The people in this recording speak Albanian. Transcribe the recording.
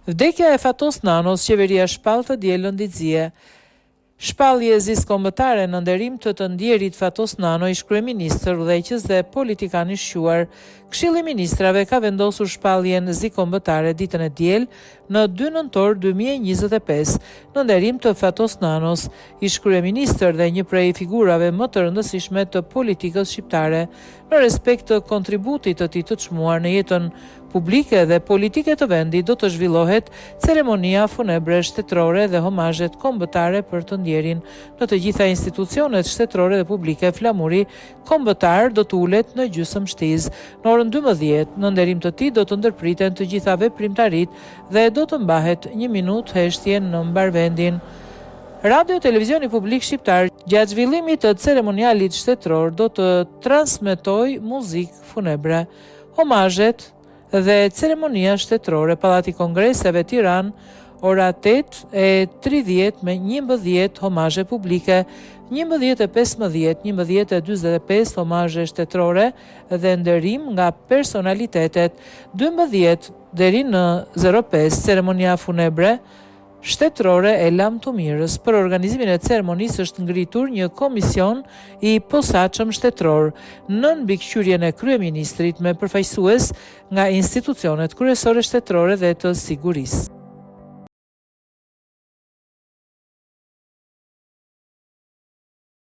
Vdekja e Fatos Nanos, qeveria shpall të dielën ditëzie. Shpallje zis kombëtare në nderim të ndjerit Fatos Nano, ish kryeministër, udhëheqës dhe politikan i shquar. Këshilli i Ministrave ka vendosur shpalljen zi kombëtare ditën e diel në 2 nëntor 2025 në nderim të Fatos Nanos, ish kryeministër dhe një prej figurave më të rëndësishme të politikës shqiptare, në respekt të kontributit të tij të çmuar në jetën publike dhe politike të vendit. Do të zhvillohet ceremonia funebre shtetërore dhe homazhet kombëtare për të ndjerin. Në të gjitha institucionet shtetërore dhe publike, flamuri kombëtar do të ulet në gjysmë shtiz. Në orën 12 në nderim të tij do të ndërpriten të gjitha veprimtarit dhe do të mbahet 1 minutë heshtje në mbarvendin. Radio Televizioni Publik Shqiptar, gjatë zhvillimit të ceremonialit shtetëror, do të transmetoj muzikë funebre, homazhet dhe ceremonia shtetërore. Pallati Kongreseve Tiranë, ora 8:30 me 11 homazhe publike, 11:15, 11:45 homazhe shtetërore dhe nderim nga personalitetet, 12 deri në 05 ceremonia funebre shtetërore e Lam të Mirës. Për organizimin e ceremonisë është ngritur një komision i posaçëm shtetëror nën mbikëqyrjen e kryeministrit me përfaqësues nga institucionet kryesore shtetërore dhe të sigurisë.